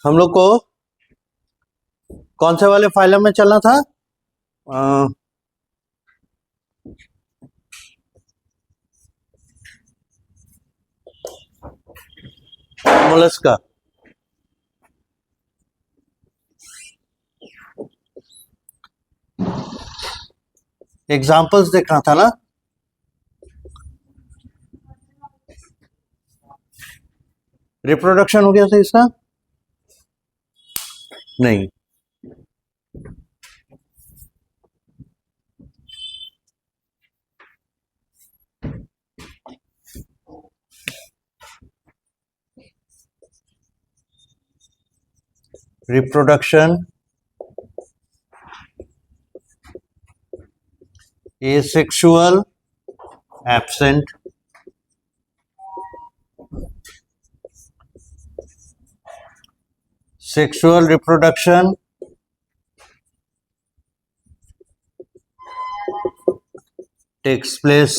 हम लोग को कौन से वाले फाइलम में चलना था? मोलस्का। एग्जाम्पल्स देखना था ना। रिप्रोडक्शन हो गया था इसका? नहीं। Reproduction, asexual, absent, sexual reproduction, takes place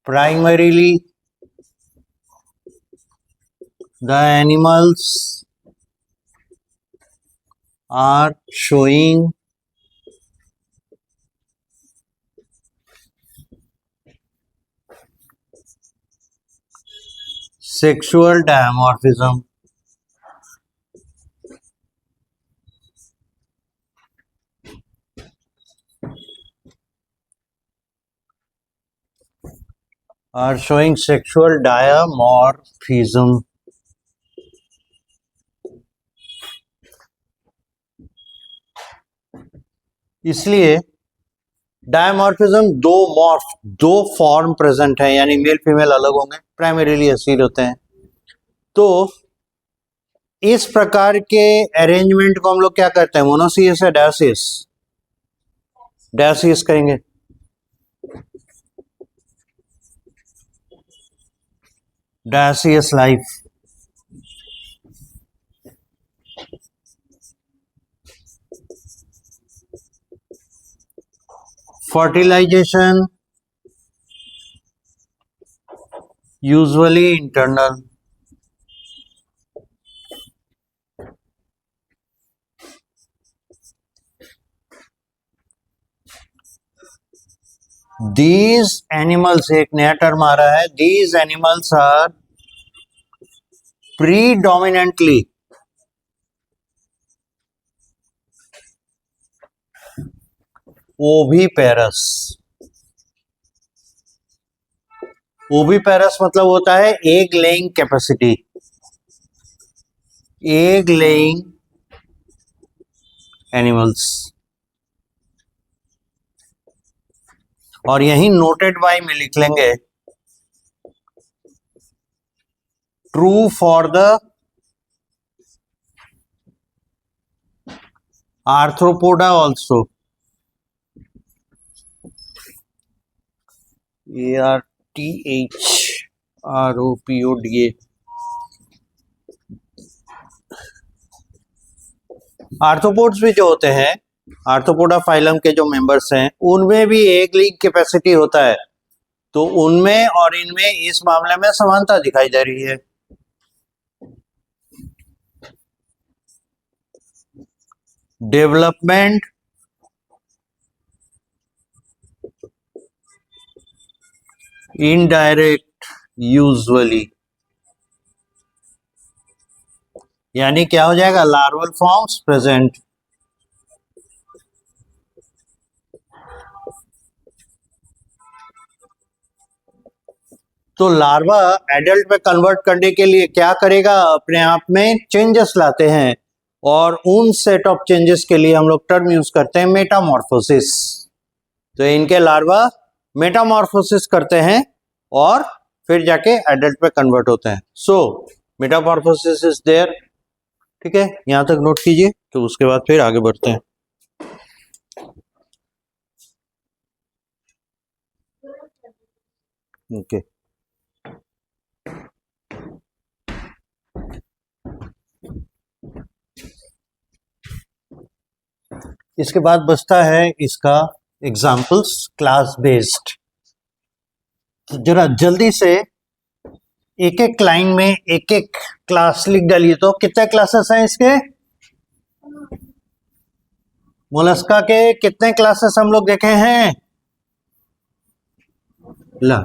primarily the animals are showing sexual dimorphism. Are showing sexual dimorphism. इसलिए डायमॉर्फिज्म दो फॉर्म प्रेजेंट है, यानी मेल फीमेल अलग होंगे, प्राइमरीली एसिड होते हैं। तो इस प्रकार के अरेंजमेंट को हम लोग क्या करते हैं? मोनोसियस या डायोसियस? डायोसियस कहेंगे। Dioecious life. fertilization usually internal. These animals, एक नया टर्म आ रहा है, these animals are predominantly oviparous. Oviparous मतलब होता है egg laying capacity, egg laying animals. और यही नोटेड बाय में लिख लेंगे true for the arthropoda also. ARTHROPODA। Arthropods भी जो होते हैं, आर्थ्रोपोडा फाइलम के जो मेंबर्स हैं, उनमें भी एग लेइंग कैपेसिटी होता है। तो उनमें और इनमें इस मामले में समानता दिखाई दे रही है। डेवलपमेंट इनडायरेक्ट यूजुअली, यानी क्या हो जाएगा? Larval forms present. तो लार्वा एडल्ट में कन्वर्ट करने के लिए क्या करेगा? अपने आप में चेंजेस लाते हैं, और उन सेट ऑफ चेंजेस के लिए हम लोग टर्म यूज करते हैं मेटामॉर्फोसिस। तो इनके लार्वा मेटामॉर्फोसिस करते हैं और फिर जाके एडल्ट में कन्वर्ट होते हैं। सो मेटामॉर्फोसिस इज देयर। ठीक है, यहां तक नोट कीजिए, तो उसके बाद फिर आगे बढ़ते हैं। ओके इसके बाद बचता है इसका एग्जाम्पल्स क्लास बेस्ड। तो जरा जल्दी से एक एक लाइन में एक एक क्लास लिख डालिए। तो कितने क्लासेस हैं इसके? मोलस्का के कितने क्लासेस हम लोग देखे हैं? ला,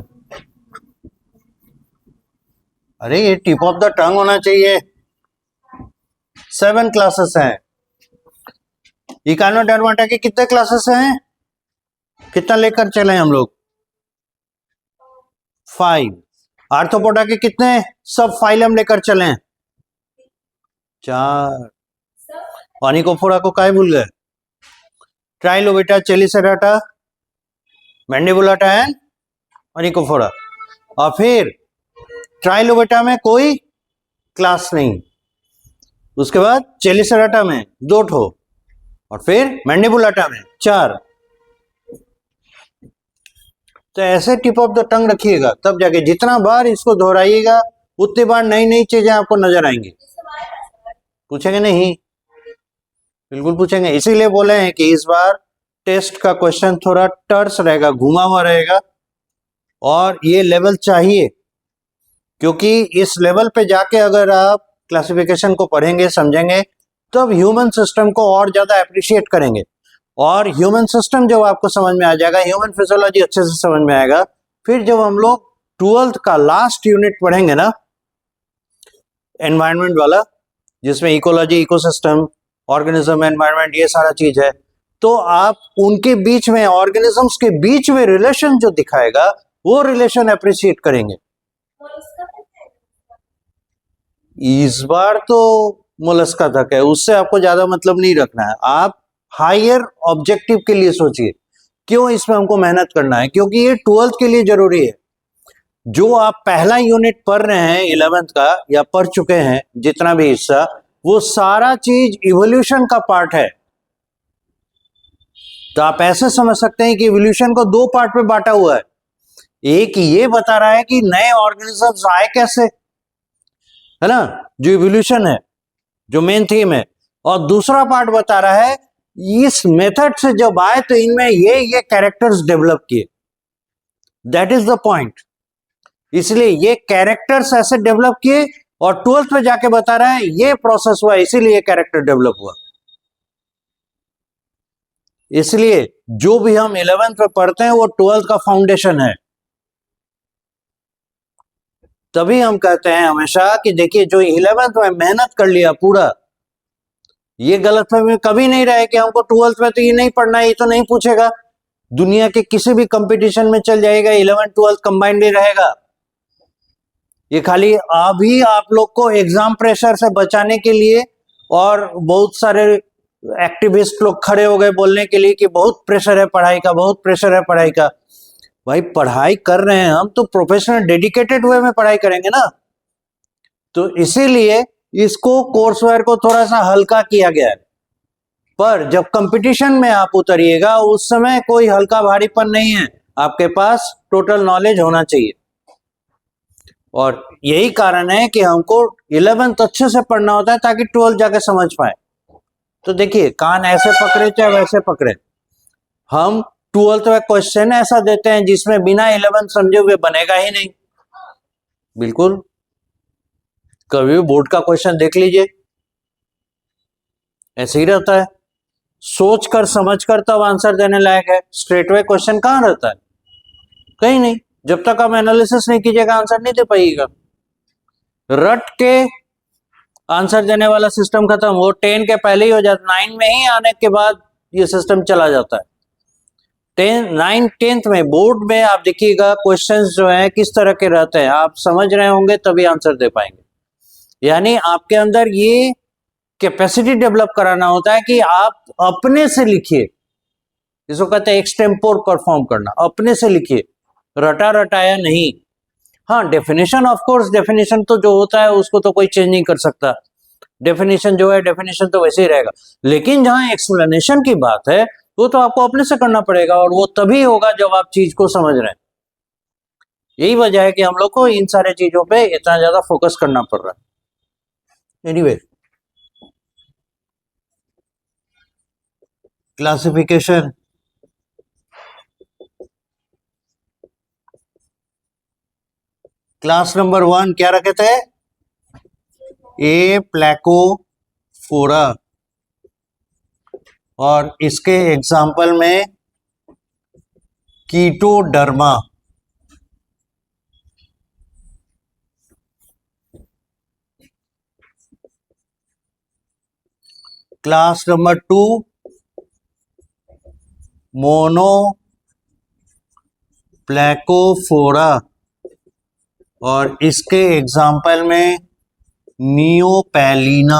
अरे ये टिप ऑफ द टंग होना चाहिए। 7 क्लासेस हैं। इकानोडर्माटा के कितने क्लासेस हैं? कितना लेकर चले हम लोग? 5। आर्थ्रोपोडा के कितने सब फाइलम लेकर चले? 4। ऑनिकोफोरा को काहे भूल गए? ट्राइलोबिटा, चेलिसेराटा, मैंडिबुलाटा एंड ऑनिकोफोरा। और फिर ट्राइलोबिटा में कोई क्लास नहीं, उसके बाद चेलिसेराटा में 2 ठो, और फिर मैंडिबुलाटा में 4। तो ऐसे टिप ऑफ द टंग रखिएगा, तब जाके जितना बार इसको दोहराइएगा उतनी बार नई नई चीजें आपको नजर आएंगी। पूछेंगे नहीं? बिल्कुल पूछेंगे। इसीलिए बोले हैं कि इस बार टेस्ट का क्वेश्चन थोड़ा टर्स रहेगा, घुमा हुआ रहेगा, और ये लेवल चाहिए, क्योंकि इस लेवल पे जाके अगर आप क्लासिफिकेशन को पढ़ेंगे, समझेंगे, तब ह्यूमन सिस्टम को और ज्यादा अप्रिशिएट करेंगे। और ह्यूमन सिस्टम जब आपको समझ में आ जाएगा, ह्यूमन फिजियोलॉजी अच्छे से समझ में आएगा, फिर जब हम लोग 12th का लास्ट यूनिट पढ़ेंगे ना, एनवायरनमेंट वाला, जिसमें इकोलॉजी, इकोसिस्टम, ऑर्गेनिज्म, एनवायरनमेंट, ये सारा चीज है, तो आप उनके बीच में, ऑर्गेनिजम्स के बीच में रिलेशन जो दिखाएगा, वो रिलेशन अप्रिशिएट करेंगे। इस बार तो मोलस्का तक है, उससे आपको ज्यादा मतलब नहीं रखना है। आप हायर ऑब्जेक्टिव के लिए सोचिए, क्यों इसमें हमको मेहनत करना है? क्योंकि ये 12th के लिए जरूरी है। जो आप पहला यूनिट पढ़ रहे हैं 11th का, या पढ़ चुके हैं जितना भी हिस्सा, वो सारा चीज इवोल्यूशन का पार्ट है। तो आप ऐसे समझ सकते हैं कि इवोल्यूशन को 2 पार्ट में बांटा हुआ है। एक ये बता रहा है कि नए ऑर्गेनिजम्स आए कैसे, है ना, जो इवोल्यूशन है, जो मेन थीम है, और दूसरा पार्ट बता रहा है इस मेथड से जब आए तो इनमें ये कैरेक्टर्स डेवलप किए। That is the point. इसलिए ये कैरेक्टर्स ऐसे डेवलप किए, और 12th में जाके बता रहा है ये प्रोसेस हुआ, इसीलिए कैरेक्टर डेवलप हुआ। इसलिए जो भी हम 11th में पढ़ते हैं वो 12th का फाउंडेशन है। तभी हम कहते हैं हमेशा कि देखिए, जो 11th में मेहनत कर लिया पूरा, ये गलतफहमी कभी नहीं रहे कि हमको 12th में तो ये नहीं पढ़ना है, ये तो नहीं पूछेगा। दुनिया के किसी भी कंपटीशन में चल जाएगा, 11th 12th कंबाइंड ही रहेगा। ये खाली अभी आप लोग को एग्जाम प्रेशर से बचाने के लिए, और बहुत सारे एक्टिविस्ट लोग खड़े हो गए बोलने के लिए कि बहुत प्रेशर है पढ़ाई का, बहुत प्रेशर है पढ़ाई का। भाई पढ़ाई कर रहे हैं हम तो प्रोफेशनल डेडिकेटेड वे में पढ़ाई करेंगे ना। तो इसीलिए इसको कोर्स वर्क को थोड़ा सा हल्का किया गया है। पर जब कंपटीशन में आप उतरिएगा, उस समय कोई हल्का भारीपन नहीं है, आपके पास टोटल नॉलेज होना चाहिए। और यही कारण है कि हमको 11th अच्छे से पढ़ना होता है ताकि 12th जाके समझ पाए। तो देखिए, कान ऐसे पकड़े चाहे वैसे पकड़े, हम 12th में क्वेश्चन ऐसा देते हैं जिसमें बिना 11th समझे हुए बनेगा ही नहीं। बिल्कुल, कभी भी बोर्ड का क्वेश्चन देख लीजिए, ऐसे ही रहता है, सोच कर समझ कर तब आंसर देने लायक है। स्ट्रेटवे क्वेश्चन कहाँ रहता है? कहीं नहीं। जब तक आप एनालिसिस नहीं कीजिएगा आंसर नहीं दे पाइएगा। रट के आंसर देने वाला सिस्टम खत्म, वो 10 के पहले ही हो जाता, 9 में ही आने के बाद ये सिस्टम चला जाता है। 9, 10th में बोर्ड में आप देखिएगा क्वेश्चंस जो हैं किस तरह के रहते हैं, आप समझ रहे होंगे तभी आंसर दे पाएंगे। यानी आपके अंदर ये कैपेसिटी डेवलप कराना होता है कि आप अपने से लिखिए, इसको कहते हैं एक्सटेम्पोर परफॉर्म करना। अपने से लिखिए, रटा रटाया नहीं। हाँ, डेफिनेशन, ऑफ कोर्स डेफिनेशन तो जो होता है उसको तो कोई चेंज नहीं कर सकता, डेफिनेशन जो है डेफिनेशन तो वैसे ही रहेगा। लेकिन जहां एक्सप्लेनेशन की बात है वो तो आपको अपने से करना पड़ेगा, और वो तभी होगा जब आप चीज को समझ रहे हैं। यही वजह है कि हम लोग को इन सारे चीजों पे इतना ज्यादा फोकस करना पड़ रहा है। एनीवे, क्लासिफिकेशन क्लास नंबर 1 क्या रखे थे? ए प्लैकोफोरा, और इसके एग्जाम्पल में कीटोडर्मा। क्लास नंबर 2 मोनो प्लैकोफोरा, और इसके एग्जाम्पल में नियोपैलिना।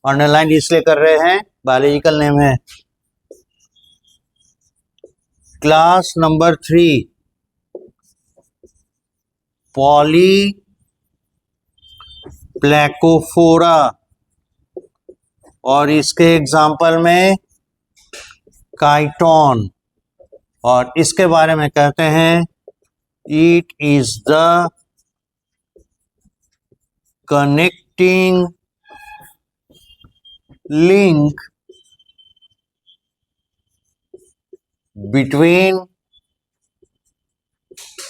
अंडरलाइन इसलिए कर रहे हैं, बायोलॉजिकल नेम है। क्लास नंबर 3 पॉली प्लैकोफोरा, और इसके एग्जाम्पल में काइटोन, और इसके बारे में कहते हैं it is the connecting link between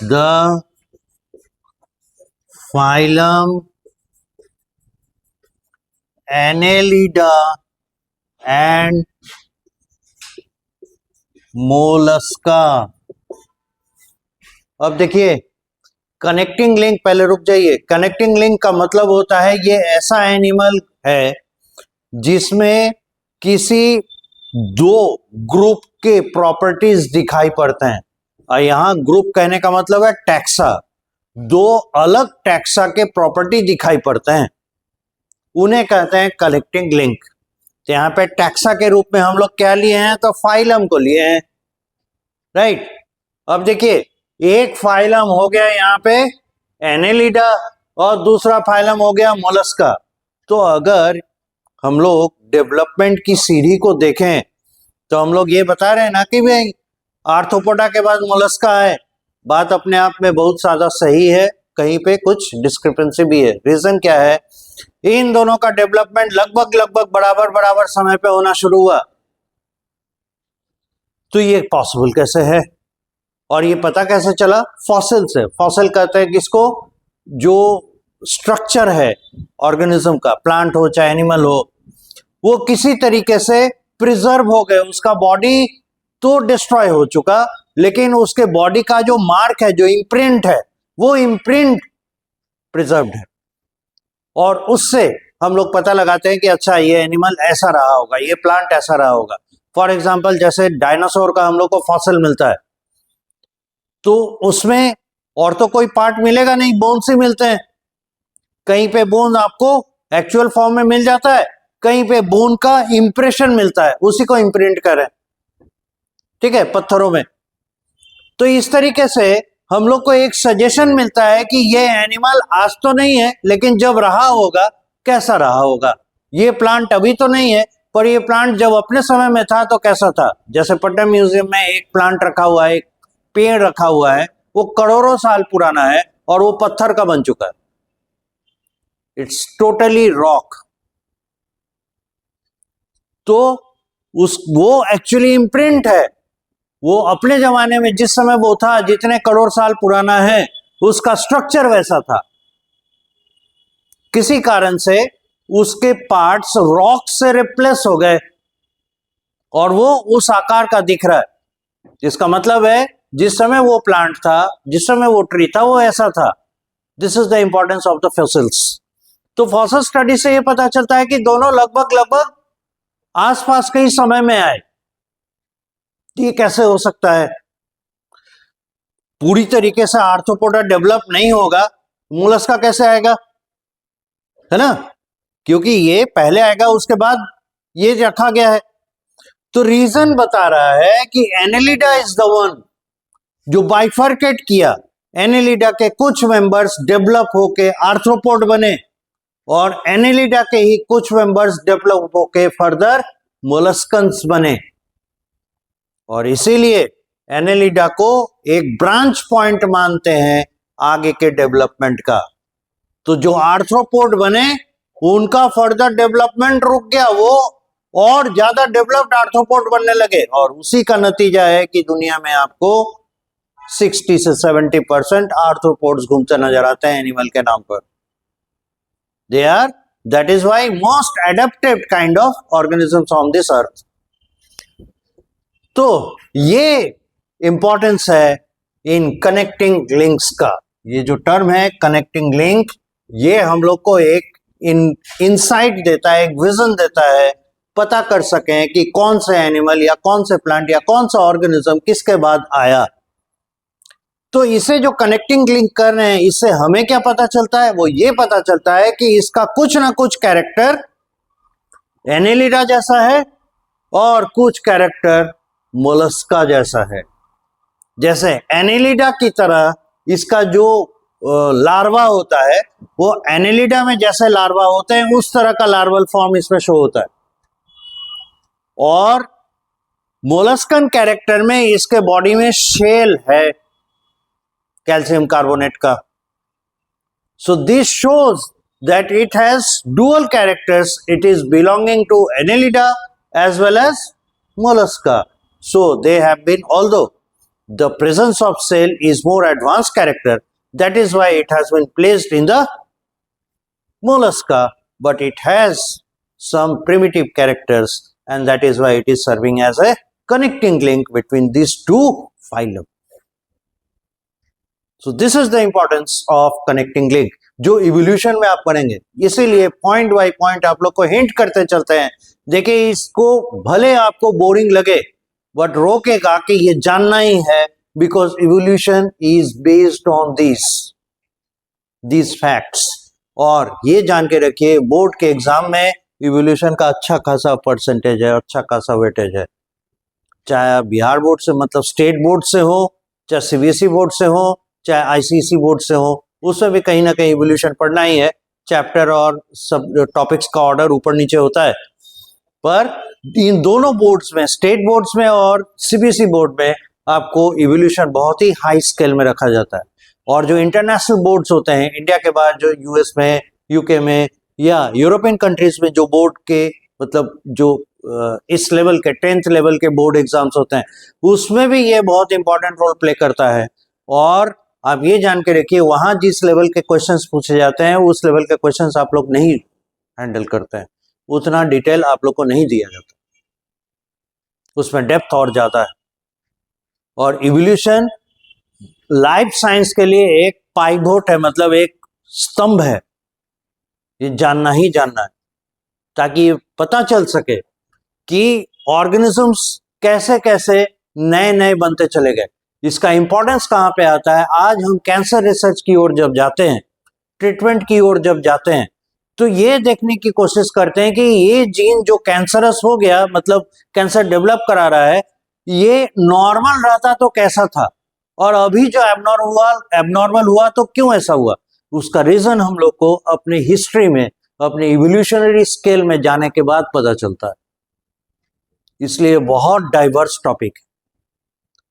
the phylum Annelida and Mollusca. अब देखिए, कनेक्टिंग लिंक, पहले रुक जाइए। कनेक्टिंग लिंक का मतलब होता है ये ऐसा एनिमल है जिसमें किसी दो ग्रुप के प्रॉपर्टीज दिखाई पड़ते हैं, और यहां ग्रुप कहने का मतलब है टैक्सा। दो अलग टैक्सा के प्रॉपर्टी दिखाई पड़ते हैं, उन्हें कहते हैं कनेक्टिंग लिंक। तो यहाँ पे टैक्सा के रूप में हम लोग क्या लिए हैं? तो फाइलम को लिए हैं, राइट। अब देखिए, एक फाइलम हो गया यहाँ पे एनेलिडा, और दूसरा फाइलम हो गया मोलस्का। तो अगर हम लोग डेवलपमेंट की सीढ़ी को देखें तो हम लोग ये बता रहे हैं ना कि भाई आर्थ्रोपोडा के बाद मोलस्का है। बात अपने आप में बहुत ज्यादा सही है, कहीं पे कुछ डिस्क्रिपेंसी भी है। रीजन क्या है? इन दोनों का डेवलपमेंट लगभग बराबर बराबर समय पे होना शुरू हुआ। तो ये पॉसिबल कैसे है, और ये पता कैसे चला? फॉसिल से। फॉसिल कहते हैं किसको? जो स्ट्रक्चर है ऑर्गेनिज्म का, प्लांट हो चाहे एनिमल हो, वो किसी तरीके से प्रिजर्व हो गए। उसका बॉडी तो डिस्ट्रॉय हो चुका, लेकिन उसके बॉडी का जो मार्क है, जो इम्प्रिंट है, वो इम्प्रिंट प्रिजर्व्ड है, और उससे हम लोग पता लगाते हैं कि अच्छा ये एनिमल ऐसा रहा होगा, ये प्लांट ऐसा रहा होगा। फॉर एग्जाम्पल, जैसे डायनासोर का हम लोग को फॉसिल मिलता है, तो उसमें और तो कोई पार्ट मिलेगा नहीं, बोन्स ही मिलते हैं। कहीं पे बोन आपको एक्चुअल फॉर्म में मिल जाता है, कहीं पे बोन का इंप्रेशन मिलता है, उसी को इम्प्रिंट करें, ठीक है, पत्थरों में। तो इस तरीके से हम लोग को एक सजेशन मिलता है कि ये एनिमल आज तो नहीं है, लेकिन जब रहा होगा कैसा रहा होगा। ये प्लांट अभी तो नहीं है, पर ये प्लांट जब अपने समय में था तो कैसा था। जैसे पटना म्यूजियम में एक प्लांट रखा हुआ है, एक पेड़ रखा हुआ है, वो करोड़ों साल पुराना है और वो पत्थर का बन चुका है। It's totally rock. तो वो एक्चुअली इम्प्रिंट है, वो अपने जमाने में जिस समय वो था, जितने करोड़ साल पुराना है, उसका स्ट्रक्चर वैसा था। किसी कारण से उसके पार्ट्स रॉक से रिप्लेस हो गए और वो उस आकार का दिख रहा है। जिसका मतलब है जिस समय वो प्लांट था, जिस समय वो ट्री था, वो ऐसा था। This is the importance of the fossils. तो फॉसिल स्टडी से ये पता चलता है कि दोनों लगभग आसपास के ही समय में आए। ये कैसे हो सकता है? पूरी तरीके से आर्थ्रोपोडा डेवलप नहीं होगा, मोलस्का कैसे आएगा, है ना? क्योंकि ये पहले आएगा, उसके बाद ये रखा गया है। तो रीजन बता रहा है कि एनेलिडा इज द वन जो बाइफर्केट किया। एनेलिडा के कुछ मेंबर्स डेवलप होके आर्थ्रोपोड बने, और एनेलिडा के ही कुछ मेंबर्स डेवलप होके फर्दर मोलस्कन्स बने, और इसीलिए एनेलिडा को एक ब्रांच पॉइंट मानते हैं आगे के डेवलपमेंट का। तो जो आर्थ्रोपोड बने उनका फर्दर डेवलपमेंट रुक गया, वो और ज्यादा डेवलप्ड आर्थ्रोपोड बनने लगे, और उसी का नतीजा है कि दुनिया में आपको 60 से 70% आर्थ्रोपोड्स घूमते नजर आते हैं एनिमल के नाम पर. They are, that is why most adapted kind of organisms on this earth. तो ये इंपॉर्टेंस है इन कनेक्टिंग लिंक्स का. ये जो टर्म है कनेक्टिंग लिंक, ये हम लोग को एक इनसाइट देता है, एक विजन देता है, पता कर सकें कि कौन से एनिमल या कौन से प्लांट या कौन सा ऑर्गेनिज्म किसके बाद आया. तो इसे जो कनेक्टिंग लिंक कर रहे हैं, इससे हमें क्या पता चलता है? वो ये पता चलता है कि इसका कुछ ना कुछ कैरेक्टर एनेलिडा जैसा है और कुछ कैरेक्टर मोलस्का जैसा है. जैसे एनेलिडा की तरह इसका जो लार्वा होता है वो एनेलिडा में जैसे लार्वा होते हैं उस तरह का लार्वल फॉर्म इसमें शो होता है. और मोलस्कन कैरेक्टर में इसके बॉडी में शेल है कैल्शियम कार्बोनेट का. So this shows that it has dual characters. It is belonging to Annelida as well as Mollusca. So they have been, although the presence of cell is more advanced character, that is why it has been placed in the mollusca, but it has some primitive characters and that is why it is serving as a connecting link between these two phylum. So this is the importance of connecting link जो evolution में आप पढ़ेंगे. इसीलिए point by point आप लोग को hint करते चलते हैं. देखिए, इसको भले आपको boring लगे बट रोकेगा कि ये जानना ही है, because evolution is based on this facts. और ये जान के रखिए, बोर्ड के एग्जाम में इवोल्यूशन का अच्छा खासा परसेंटेज है, अच्छा खासा वेटेज है. चाहे बिहार बोर्ड से, मतलब स्टेट बोर्ड से हो, चाहे सीबीएसई बोर्ड से हो, चाहे आईसीएसई बोर्ड से हो, उसमें भी कहीं ना कहीं इवोल्यूशन पढ़ना ही है. चैप्टर और सब टॉपिक्स का ऑर्डर ऊपर नीचे होता है, पर इन दोनों बोर्ड्स में, स्टेट बोर्ड्स में और सीबीएसई बोर्ड में, आपको इवोल्यूशन बहुत ही हाई स्केल में रखा जाता है. और जो इंटरनेशनल बोर्ड्स होते हैं इंडिया के बाद, जो यूएस में, यूके में या यूरोपियन कंट्रीज में, जो बोर्ड के मतलब जो इस लेवल के 10th लेवल के बोर्ड एग्जाम्स होते हैं, उसमें भी ये बहुत इंपॉर्टेंट रोल प्ले करता है. और आप ये जान के रखिए, वहां जिस लेवल के क्वेश्चंस पूछे जाते हैं उस लेवल के क्वेश्चंस आप लोग नहीं हैंडल करते हैं, उतना डिटेल आप लोग को नहीं दिया जाता, उसमें डेप्थ और ज्यादा है. और इवोल्यूशन लाइफ साइंस के लिए एक पाइवोट है, मतलब एक स्तंभ है. ये जानना ही जानना है ताकि पता चल सके कि ऑर्गेनिजम्स कैसे कैसे नए नए बनते चले गए. इसका इंपॉर्टेंस कहाँ पे आता है? आज हम कैंसर रिसर्च की ओर जब जाते हैं, ट्रीटमेंट की ओर जब जाते हैं, तो ये देखने की कोशिश करते हैं कि ये जीन जो कैंसरस हो गया, मतलब कैंसर डेवलप करा रहा है, ये नॉर्मल रहता तो कैसा था, और अभी जो एबनॉर्मल हुआ तो क्यों ऐसा हुआ. उसका रीजन हम लोग को अपनी हिस्ट्री में, अपने इवोल्यूशनरी स्केल में जाने के बाद पता चलता है. इसलिए बहुत डाइवर्स टॉपिक है,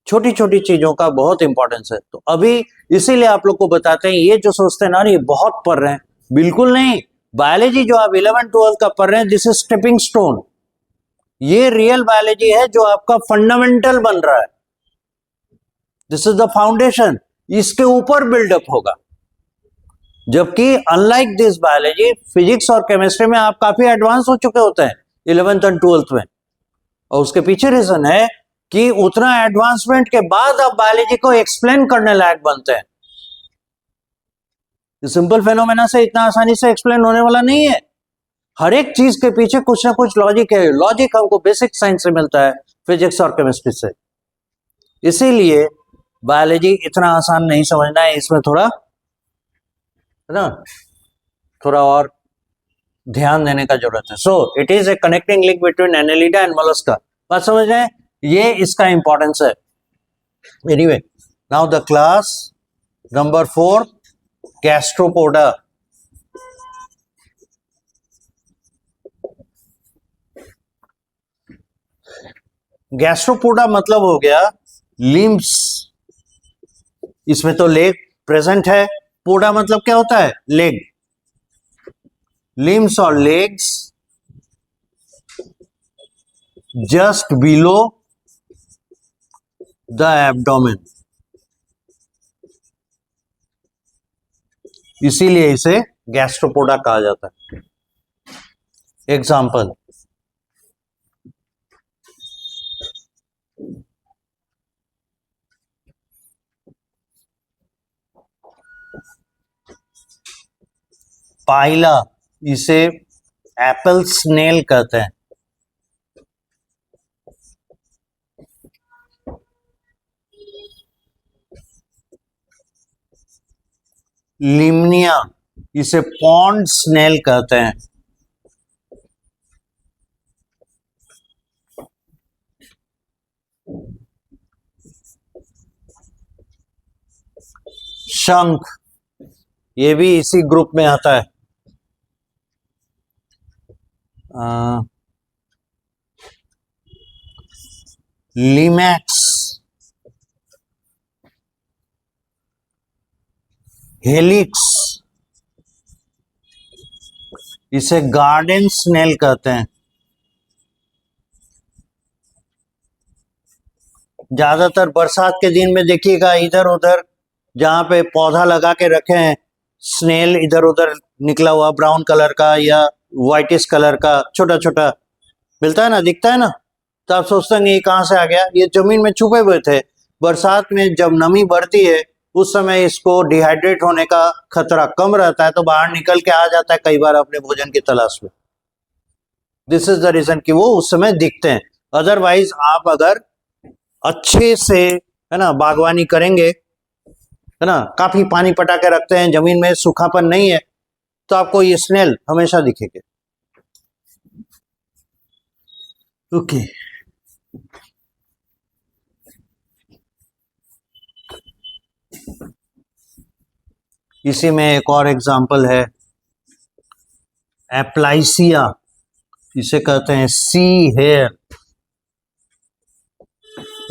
छोटी छोटी चीजों का बहुत इंपॉर्टेंस है. तो अभी इसीलिए आप लोग को बताते हैं, ये जो सोचते हैं ना, ये बहुत पढ़ रहे हैं, बिल्कुल नहीं. बायोलॉजी जो आप 11th-12th का पढ़ रहे हैं, दिस इज स्टेपिंग स्टोन. ये रियल बायोलॉजी है जो आपका फंडामेंटल बन रहा है. This is the foundation. इसके ऊपर बिल्डअप होगा. जबकि अनलाइक दिस बायोलॉजी, फिजिक्स और केमिस्ट्री में आप काफी एडवांस हो चुके होते हैं 11th और 12th में. और उसके पीछे रीजन है कि उतना एडवांसमेंट के बाद आप बायोलॉजी को एक्सप्लेन करने लायक बनते हैं. सिंपल फेनोमेना से इतना आसानी से एक्सप्लेन होने वाला नहीं है. हर एक चीज के पीछे कुछ ना कुछ लॉजिक है. लॉजिक हमको बेसिक साइंस से मिलता है, फिजिक्स और केमिस्ट्री से. इसीलिए बायोलॉजी इतना आसान नहीं समझना है, इसमें थोड़ा है ना, थोड़ा और ध्यान देने का जरूरत है. So it is a connecting link between Annelida and Mollusca. बात समझ रहे हैं? ये इसका इंपॉर्टेंस है. Anyway, now the class number 4, Gastropoda. Gastropoda मतलब हो गया लिम्स. इसमें तो लेग प्रेजेंट है. पोडा मतलब क्या होता है? लेग. लिम्स और legs just below the abdomen. इसीलिए इसे गैस्ट्रोपोडा कहा जाता है। एग्जाम्पल, पाइला, इसे एप्पल स्नेल कहते हैं। लिमनिया, इसे पॉन्ड स्नेल कहते हैं। शंख, ये भी इसी ग्रुप में आता है। लिमैक्स, हेलिक्स, इसे गार्डन स्नेल कहते हैं। ज्यादातर बरसात के दिन में देखिएगा इधर उधर जहां पे पौधा लगा के रखे हैं, स्नेल इधर उधर निकला हुआ ब्राउन कलर का या व्हाइटिश कलर का छोटा छोटा मिलता है ना, दिखता है ना, तो आप सोचते हैं ये कहाँ से आ गया, ये जमीन में छुपे हुए थे। बरसात में जब नमी बढ़ती है उस समय इसको डिहाइड्रेट होने का खतरा कम रहता है, तो बाहर निकल के आ जाता है कई बार अपने भोजन की तलाश में। दिस इज द रीजन कि वो उस समय दिखते हैं। अदरवाइज आप अगर अच्छे से, है ना, बागवानी करेंगे, है ना, काफी पानी पटा के रखते हैं, जमीन में सूखापन नहीं है, तो आपको ये स्नेल हमेशा दिखेंगे। ओके, इसी में एक और एग्जांपल है एप्लाइसिया, इसे कहते हैं सी हेयर।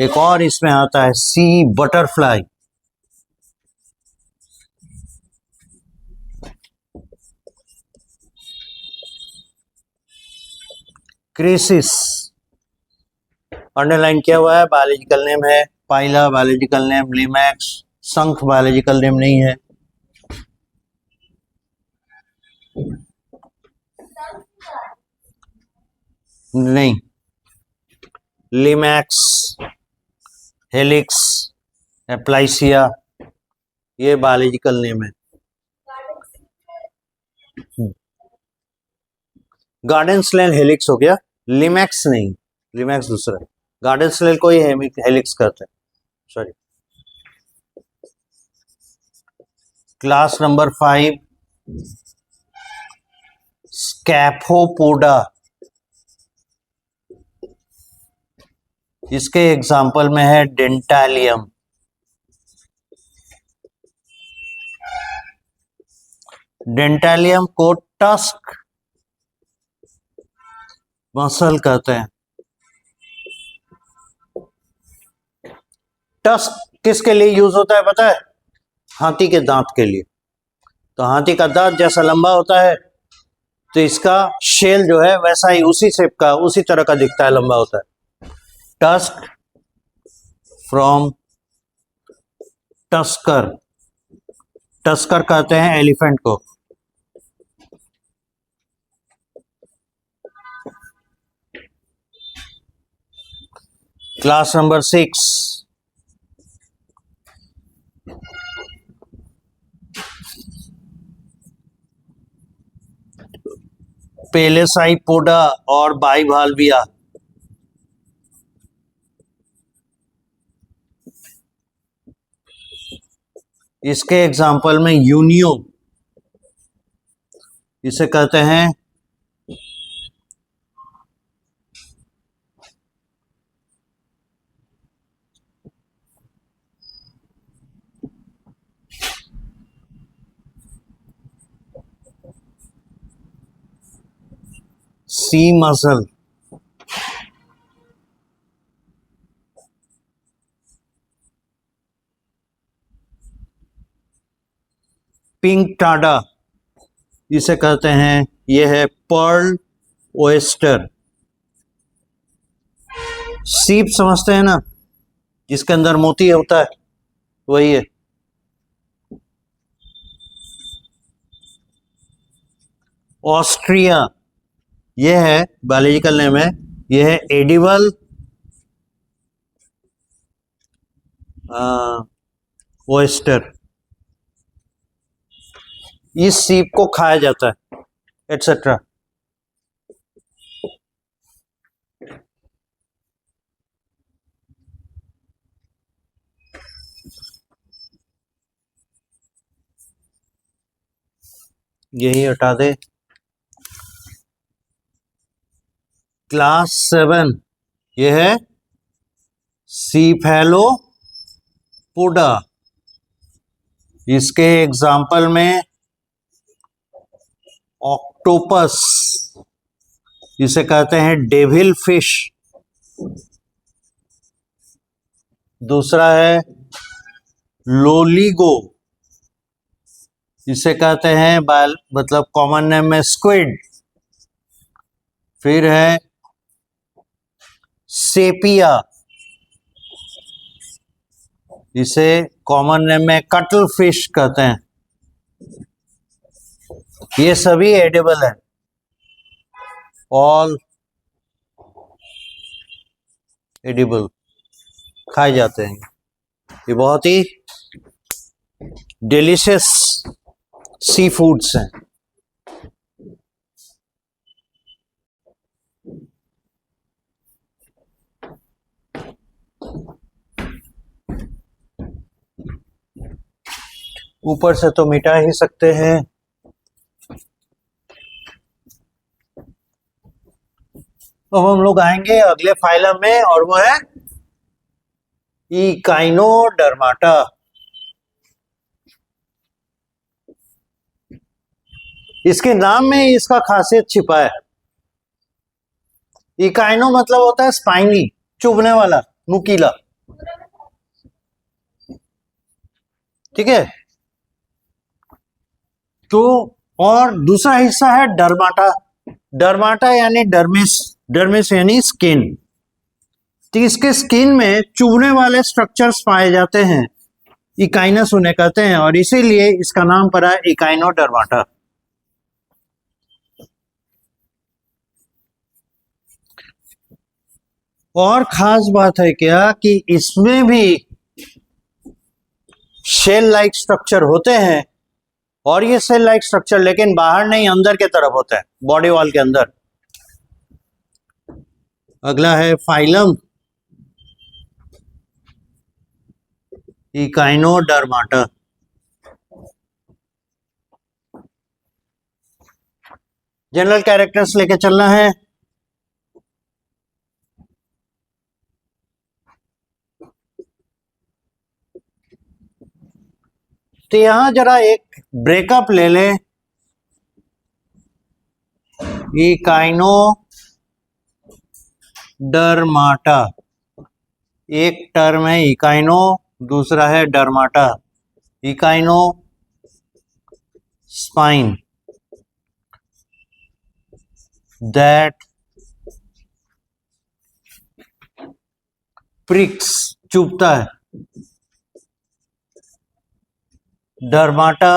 एक और इसमें आता है सी बटरफ्लाई। क्रिसिस अंडरलाइन किया हुआ है, बायोलॉजिकल नेम है। पाइला बायोलॉजिकल नेम, लिमैक्स, शंख बायोलॉजिकल नेम नहीं है। नहीं, लिमैक्स, हेलिक्स, एप्लाइसिया, ये बायोलॉजिकल नेम है। गार्डन स्नेल हेलिक्स हो गया, लिमैक्स नहीं, लिमैक्स दूसरा है। गार्डन स्नेल को ही हेलिक्स कहते हैं, सॉरी। Class number 5, स्कैफोपोडा। इसके एग्जाम्पल में है डेंटालियम। डेंटालियम को टस्क मसल कहते हैं। टस्क किसके लिए यूज होता है पता है? हाथी के दांत के लिए। तो हाथी का दांत जैसा लंबा होता है तो इसका शेल जो है वैसा ही उसी शेप का, उसी तरह का दिखता है, लंबा होता है। टस्क फ्रॉम टस्कर, टस्कर कहते हैं एलिफेंट को। क्लास नंबर 6, पेलेसाइपोडा और बाइवाल्विया। इसके एग्जाम्पल में यूनियो, इसे कहते हैं सी मसल। पिंक टाडा, इसे कहते हैं, यह है पर्ल ओएस्टर। सीप समझते हैं ना, जिसके अंदर मोती होता है, वही है। ऑस्ट्रिया, ये है बायोलॉजिकल नेम है, ये है एडिबल ओएस्टर, इस सीप को खाया जाता है, एटसेट्रा। यही हटा दे। क्लास 7 ये है सीफेलोपोडा, इसके एग्जाम्पल में ऑक्टोपस, इसे कहते हैं डेविल फिश, दूसरा है लोलीगो, इसे कहते हैं मतलब कॉमन नेम में स्क्विड, फिर है सेपिया, इसे कॉमन नेम में कटल फिश कहते हैं। ये सभी एडिबल है, ऑल एडिबल, खाए जाते हैं। ये बहुत ही डिलीशियस सी फूड्स हैं। ऊपर से तो मिटा ही सकते हैं। तो हम लोग आएंगे अगले फाइलम में, और वो है इकाइनोडर्माटा। इसके नाम में इसका खासियत छिपा है। इकाइनो मतलब होता है स्पाइनी, चुभने वाला, नुकीला, ठीक है। तो और दूसरा हिस्सा है डर्माटा, डर्माटा यानी डर्मिस, डर्मिस यानी स्किन। तो इसके स्किन में चुभने वाले स्ट्रक्चर्स पाए जाते हैं, इकाइनस उन्हें कहते हैं, और इसीलिए इसका नाम पड़ा इकाइनोडर्माटा। और खास बात है क्या कि इसमें भी शेल लाइक स्ट्रक्चर होते हैं, और ये सेल लाइक स्ट्रक्चर लेकिन बाहर नहीं, अंदर के तरफ होता है, बॉडी वॉल के अंदर। अगला है फाइलम इकाइनोडर्माटा। जनरल कैरेक्टर्स लेके चलना है। तो यहां जरा एक ब्रेकअप ले लें। इकाइनोडर्माटा, एक टर्म है इकाइनो, दूसरा है डर्माटा। इकाइनो स्पाइन दैट प्रिक्स, चुभता है। डर्माटा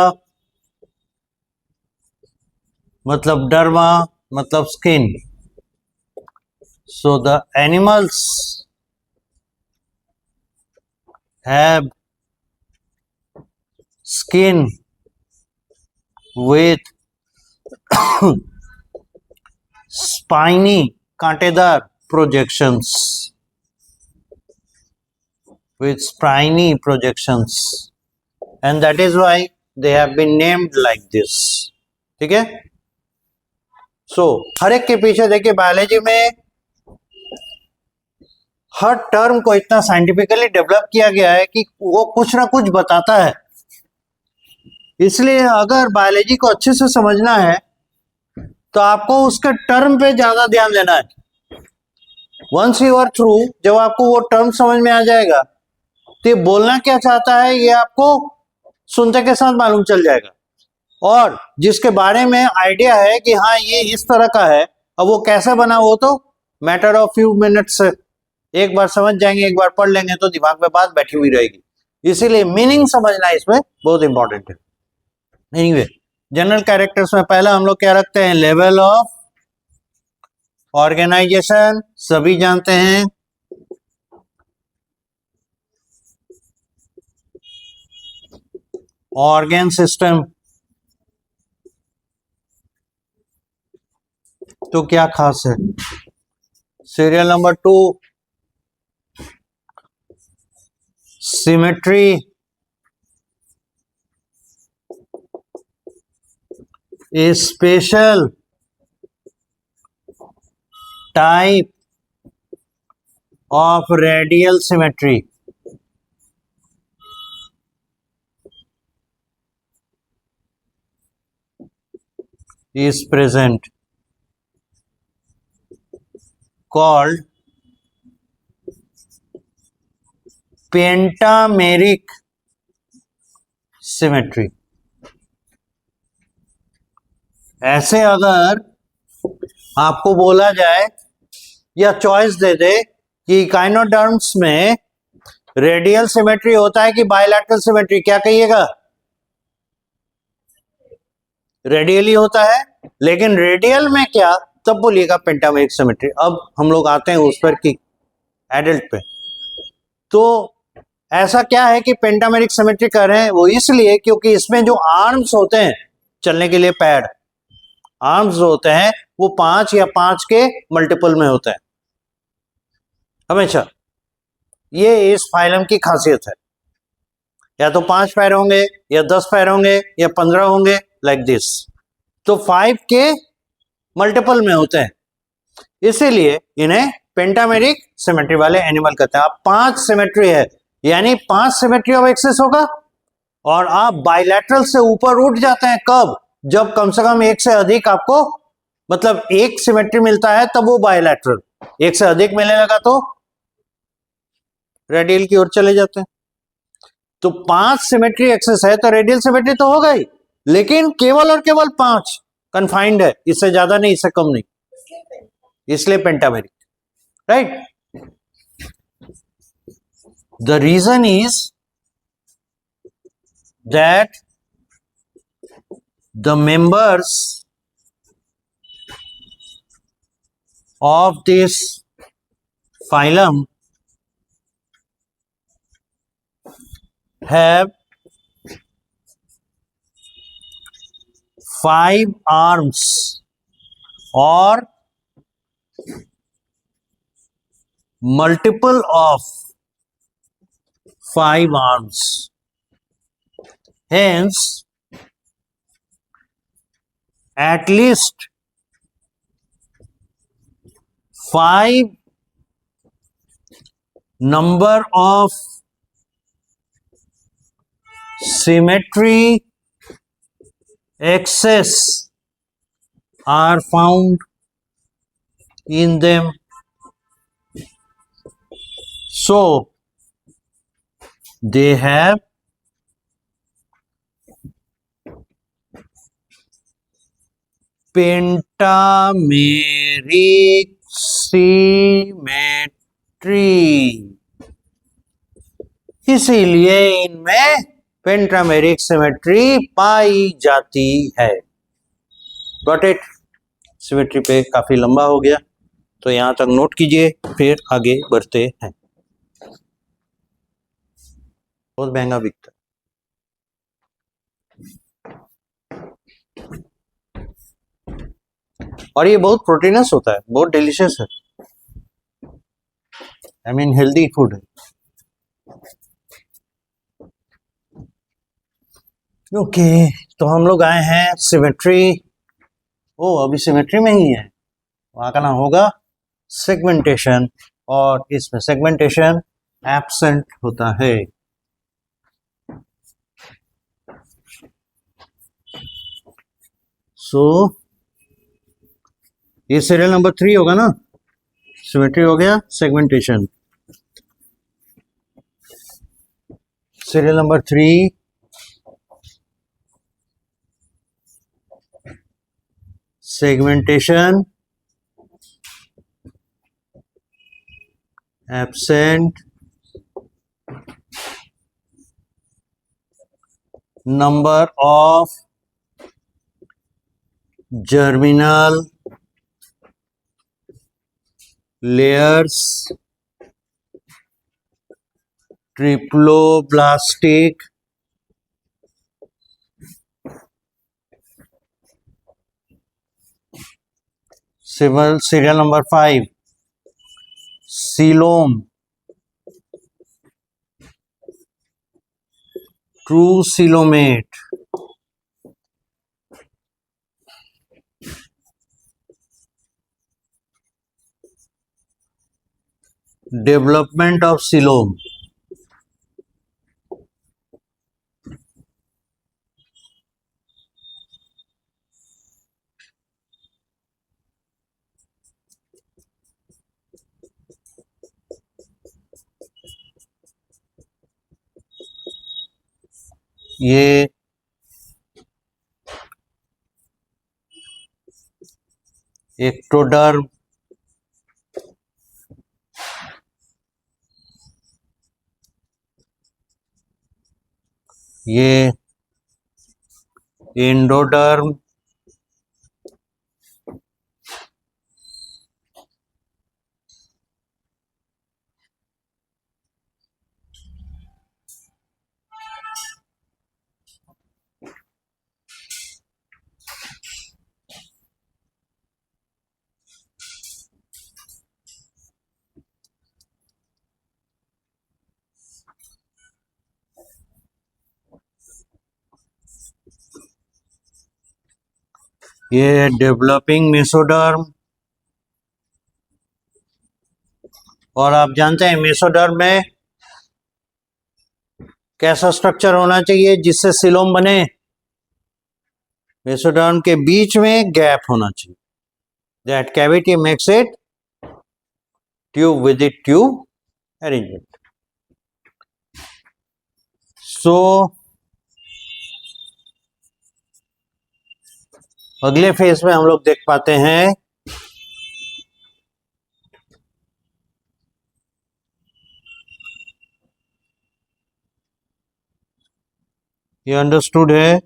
मतलब डर्मा मतलब skin. So the animals have skin with spiny कांटेदार projections, with spiny projections, and that is why they have been named like this, ठीक है। सो हर एक के पीछे देखिए, बायोलॉजी में हर टर्म को इतना साइंटिफिकली डेवलप किया गया है कि वो कुछ ना कुछ बताता है। इसलिए अगर बायोलॉजी को अच्छे से समझना है तो आपको उसके टर्म पे ज्यादा ध्यान देना है। वंस यू आर थ्रू, जब आपको वो टर्म समझ में आ जाएगा तो ये बोलना क्या चाहता है ये आपको सुनते के साथ मालूम चल जाएगा, और जिसके बारे में आइडिया है कि हाँ ये इस तरह का है, अब वो कैसे बना वो तो मैटर ऑफ फ्यू मिनट्स, एक बार समझ जाएंगे, एक बार पढ़ लेंगे तो दिमाग में बात बैठी हुई रहेगी। इसीलिए मीनिंग समझना इसमें बहुत इंपॉर्टेंट है। एनीवे, जनरल कैरेक्टर्स में पहला हम लोग क्या रखते हैं, लेवल ऑफ ऑर्गेनाइजेशन, सभी जानते हैं। ऑर्गन सिस्टम, तो क्या खास है। Serial number 2, symmetry, a special type of radial symmetry is present called pentameric symmetry। ऐसे अगर आपको बोला जाए या चॉइस दे दे कि इकाइनोडर्म्स में रेडियल सिमेट्री होता है कि बायलैटरल सिमेट्री, क्या कहिएगा, रेडियल ही होता है। लेकिन रेडियल में क्या, तब बोलिएगा पेंटामेरिक सिमेट्री। अब हम लोग आते हैं उस पर कि एडल्ट पे। तो ऐसा क्या है कि पेंटामेरिक सिमेट्री कर रहे हैं, वो इसलिए क्योंकि इसमें जो आर्म्स होते हैं चलने के लिए, पैड आर्म्स होते हैं, वो 5 या 5 के मल्टीपल में होते हैं हमेशा। ये इस फाइलम की खासियत है, या तो 5 पैर होंगे या 10 पैर होंगे या 15 होंगे, लाइक दिस। तो 5 के मल्टीपल में होते हैं, इसीलिए इन्हें पेंटामेरिक सिमेट्री वाले एनिमल कहते हैं। आप 5 सिमेट्री है, यानी 5 सिमेट्री ऑफ एक्सिस होगा, और आप बायलैटरल से ऊपर उठ जाते हैं कब, जब कम से कम एक से अधिक आपको, मतलब एक सिमेट्री मिलता है तब वो बायलैटरल, एक से अधिक मिलने लगा तो रेडियल की ओर चले जाते हैं। तो 5 सिमेट्री एक्सिस है तो रेडियल सिमेट्री तो होगा ही, लेकिन केवल और केवल 5 कन्फाइंड है, इससे ज्यादा नहीं, इससे कम नहीं, इसलिए pentameric, right. The reason is that the members of this phylum have 5 arms or multiple of 5 arms. Hence, at least 5 number of symmetry axes are found in them. So, they have pentameric symmetry, इसीलिए इनमें pentameric symmetry पाई जाती है। Got it. Symmetry पे काफी लंबा हो गया, तो यहां तक नोट कीजिए, फिर आगे बढ़ते हैं। बहुत महंगा बिकता है। और ये बहुत प्रोटीनस होता है, बहुत डिलीशियस है, आई मीन हेल्दी फूड है। ओके, तो हम लोग आए हैं सिमेट्री। ओ, अभी सिमेट्री में ही है, वहां का नाम होगा सेगमेंटेशन, और इसमें सेगमेंटेशन एब्सेंट होता है। सो ये सीरियल नंबर 3 होगा ना, सिमेट्री हो गया, segmentation. Serial number 3 segmentation absent number of germinal layers, triploblastic, serial number 5 coelom, true coelomate, development of coelom. ये एक्टोडर्म, ये एंडोडर्म, ये डेवलपिंग मेसोडर्म। और आप जानते हैं मेसोडर्म में कैसा स्ट्रक्चर होना चाहिए जिससे सिलोम बने? मेसोडर्म के बीच में गैप होना चाहिए। That cavity makes it tube with it tube arrangement. So अगले फेज में हम लोग देख पाते हैं ये अंडरस्टूड है,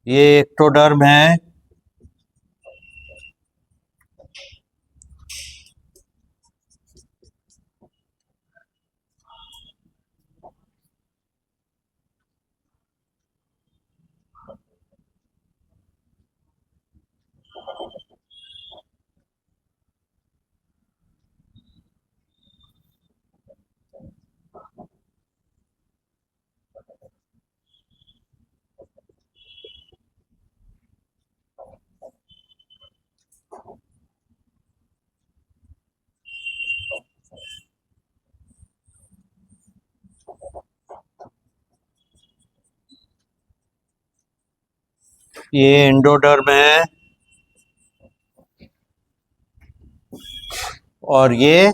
ये एक्टोडर्म है, ये एंडोडर्म है, और ये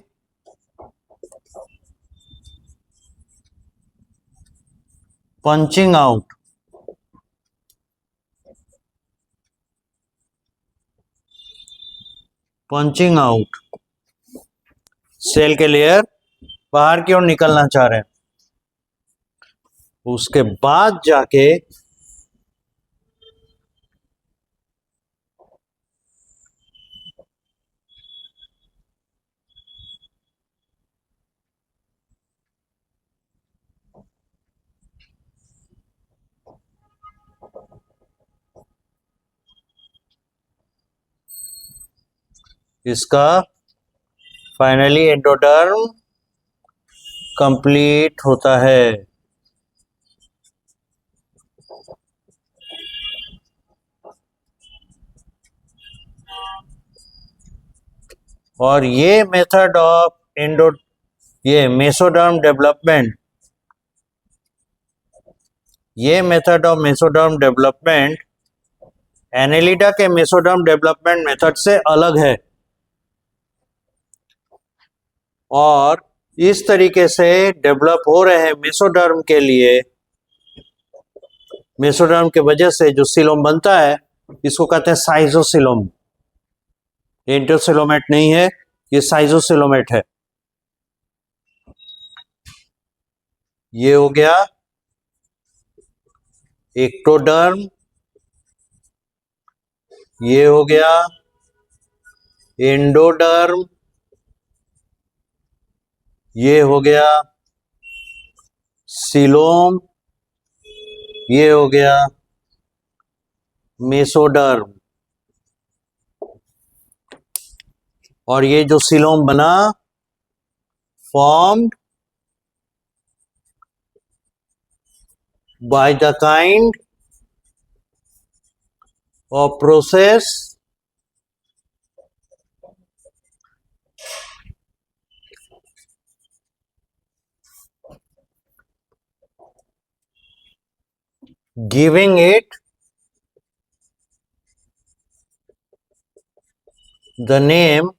punching out, punching out cell के लेयर बाहर की ओर निकलना चाह रहे हैं, उसके बाद जाके इसका फाइनली एंडोडर्म कंप्लीट होता है। और ये मेथड ऑफ ये मेसोडर्म डेवलपमेंट, ये method of mesoderm development Annelida के मेसोडर्म डेवलपमेंट मेथड से अलग है। और इस तरीके से डेवलप हो रहे हैं मेसोडर्म के लिए, मेसोडर्म के वजह से जो सिलोम बनता है इसको कहते हैं साइजोसिलोम। इंटरसिलोमेट नहीं है, ये साइजोसिलोमेट है। ये हो गया एक्टोडर्म, ये हो गया एंडोडर्म, ये हो गया सीलोम, ये हो गया मेसोडर्म। और ये जो सीलोम बना formed by the kind of process giving it the name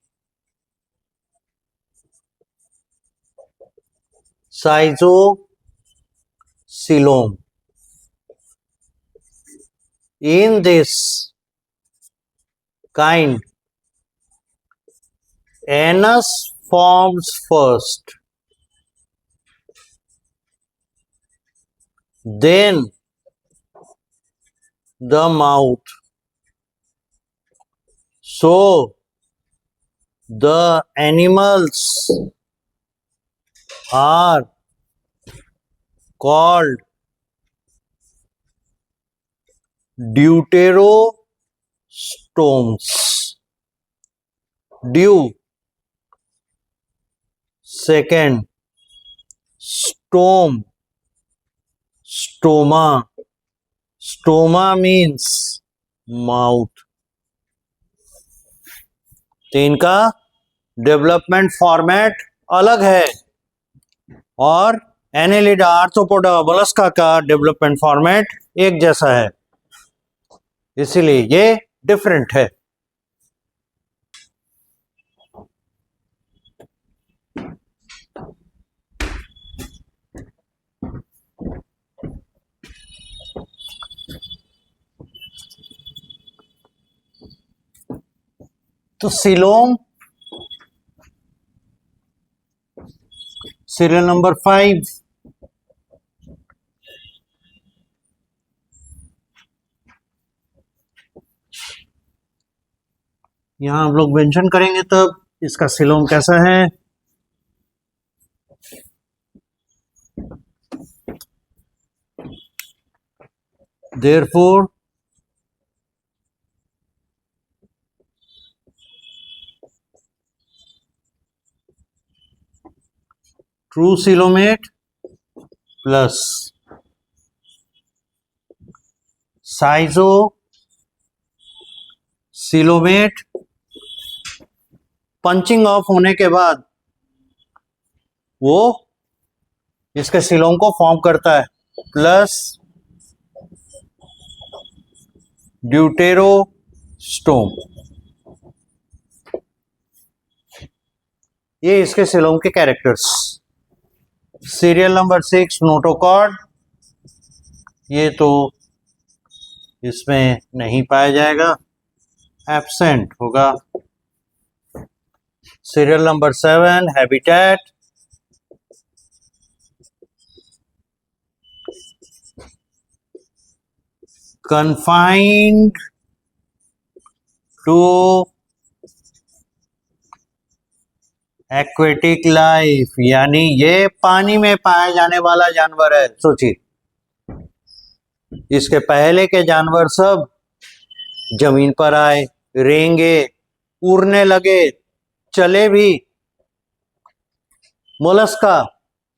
cytocoelom. In this kind, anus forms first, then the mouth. So the animals are called deuterostomes. Dew, second, stome, stoma. Stoma means mouth. तो इनका development format अलग है और Annelida, arthropoda, Mollusca का development format एक जैसा है, इसीलिए ये डिफरेंट है। तो सीलोम, सीरियल नंबर 5, यहां हम लोग मेंशन करेंगे तब इसका सीलोम कैसा है। Therefore true coelomate plus cytocoelomate punching of होने के बाद वो इसके सीलोम को फॉर्म करता है, प्लस ड्यूटेरोस्टोम, ये इसके सीलोम के कैरेक्टर्स। सीरियल नंबर 6 नोटोकॉर्ड, ये तो इसमें नहीं पाया जाएगा, एब्सेंट होगा। Serial number 7 habitat, confined to aquatic life, यानी ये पानी में पाया जाने वाला जानवर है। सोचिए, इसके पहले के जानवर सब जमीन पर आए, रेंगे, उड़ने लगे, चले भी। मोलस्का,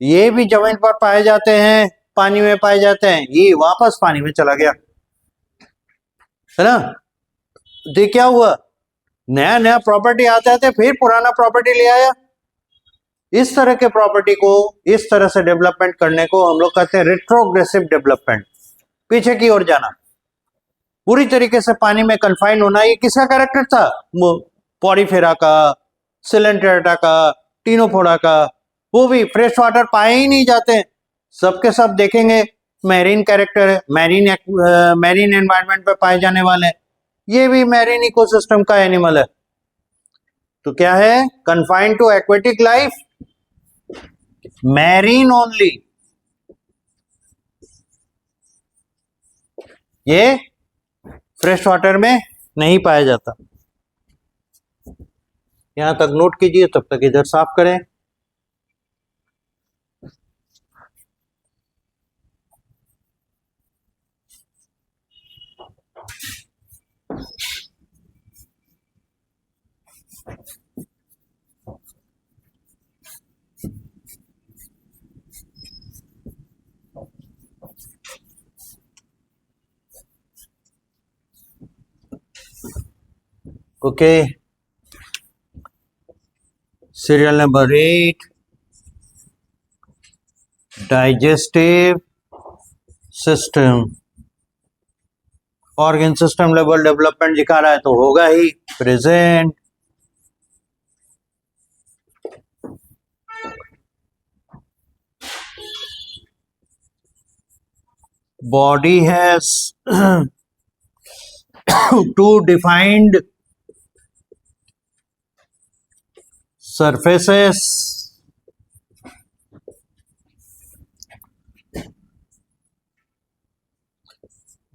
ये भी जमीन पर पाए जाते हैं, पानी में पाए जाते हैं, ये वापस पानी में चला गया, है ना। देख क्या हुआ, नया नया प्रॉपर्टी आता है फिर पुराना प्रॉपर्टी ले आया। इस तरह के प्रॉपर्टी को इस तरह से डेवलपमेंट करने को हम लोग कहते हैं रेट्रोग्रेसिव डेवलपमेंट, पीछे की ओर जाना, पूरी तरीके से पानी में कन्फाइन होना। ये किसका कैरेक्टर था, पॉरीफेरा का, सिलेंट्रेटा का, टीनोफोरा का। वो भी फ्रेश वाटर पाए ही नहीं जाते, सबके सब देखेंगे मैरीन कैरेक्टर है, मैरीन एनवायरनमेंट पे पाए जाने वाले हैं। ये भी मैरीन इकोसिस्टम का एनिमल है। तो क्या है, confined to aquatic life, marine only. ये फ्रेश वाटर में नहीं पाया जाता। यहां तक नोट कीजिए, तब तक इधर साफ करें। Okay, serial number 8, digestive system। Organ system level development दिखा रहा है तो होगा ही present. Body has two defined surfaces,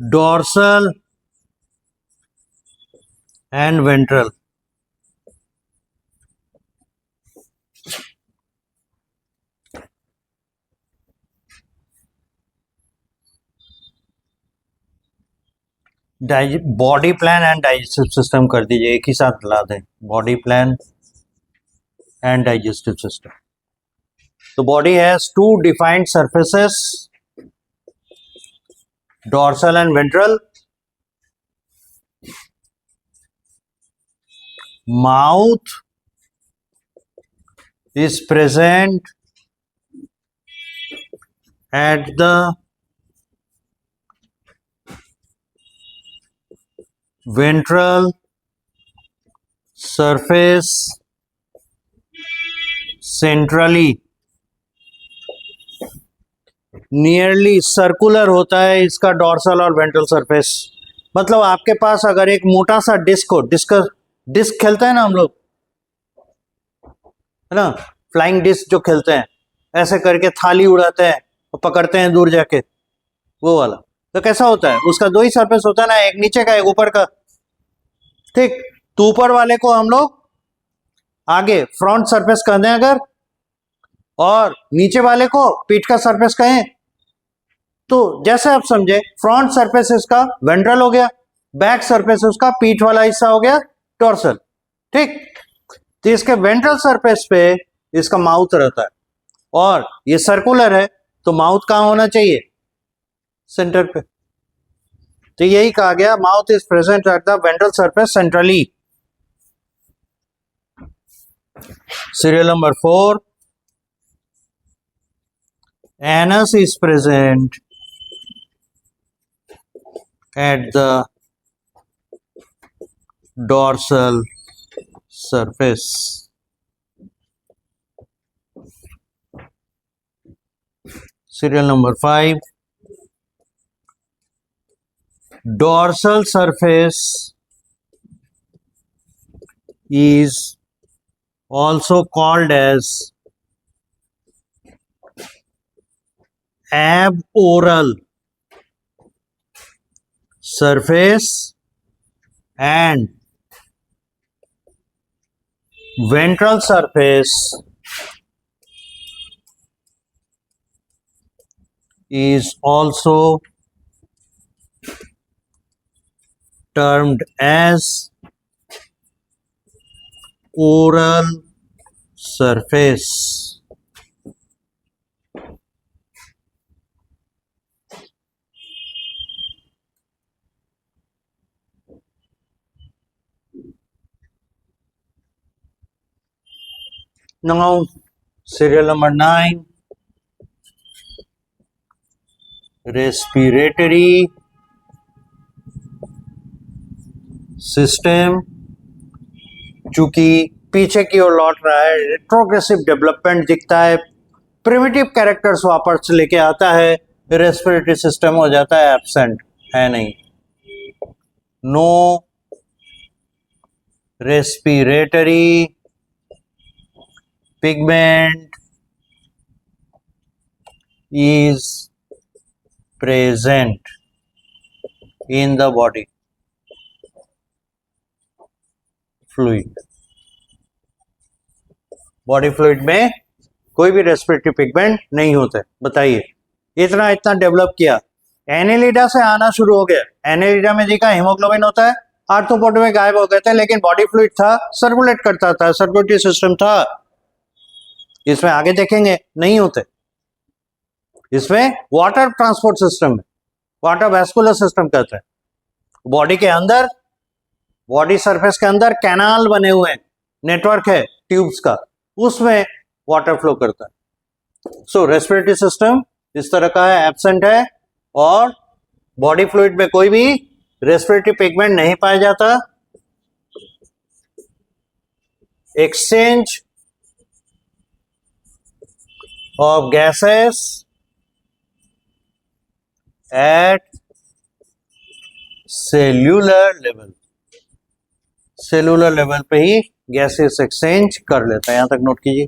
dorsal and ventral। Body plan and digestive system कर दीजिए, एक ही साथ ला दें, body plan and digestive system. तो body has two defined surfaces, dorsal and ventral. Mouth is present at the ventral surface centrally, nearly circular होता है इसका डॉर्सल और वेंट्रल सरफेस। मतलब आपके पास अगर एक मोटा सा डिस्क हो, डिस्क खेलते हैं ना हम लोग, है ना, फ्लाइंग डिस्क जो खेलते हैं, ऐसे करके थाली उड़ाते हैं और पकड़ते हैं दूर जाके, वो वाला। तो कैसा होता है, उसका दो ही सरफेस होता है ना, एक नीचे का एक ऊपर का। ठीक, तो ऊपर वाले को हम लोग आगे फ्रंट सरफेस कहते हैं अगर, और नीचे वाले को पीठ का सरफेस कहें, तो जैसे आप समझे, फ्रंट सरफेस इसका वेंट्रल हो गया, बैक सरफेस उसका पीठ वाला हिस्सा हो गया डॉर्सल। ठीक, तो इसके वेंट्रल सरफेस पे इसका माउथ रहता है, और ये सर्कुलर है तो माउथ कहां होना चाहिए, सेंटर पे। तो यही कहा गया, mouth is present at the ventral surface centrally. Serial number 4, anus is present at the dorsal surface। Serial number 5, dorsal surface is also called as aboral surface and ventral surface is also termed as oral surface। Now, serial number 9, respiratory system। चूंकि पीछे की ओर लौट रहा है, retrogressive development दिखता है, primitive characters वापस लेके आता है, रेस्पिरेटरी सिस्टम हो जाता है एब्सेंट, है नहीं। No respiratory pigment is present in the body। Fluid, body fluid में कोई भी रेस्पिरेटरी पिगमेंट नहीं होते। बताइए, इतना इतना डेवलप किया, एनेलिडा से आना शुरू हो गया। एनेलिडा में देखा हीमोग्लोबिन होता है, आर्थ्रोपोड में गायब हो गए थे, लेकिन बॉडी फ्लूइड था, सर्कुलेट करता था, सर्कुलेटरी सिस्टम था। इसमें आगे देखेंगे नहीं होते। इसमें वाटर ट्रांसपोर्ट सिस्टम है, वाटर वैस्कुलर सिस्टम कहते हैं। बॉडी के अंदर, बॉडी सरफेस के अंदर कैनाल बने हुए हैं, नेटवर्क है ट्यूब्स का, उसमें वाटर फ्लो करता है। सो रेस्पिरेटरी सिस्टम इस तरह का है, एब्सेंट है, और बॉडी फ्लूइड में कोई भी रेस्पिरेटरी पिगमेंट नहीं पाया जाता। Exchange of gases at cellular level, cellular level पे ही गैसेस एक्सचेंज कर लेता है। यहां तक नोट कीजिए।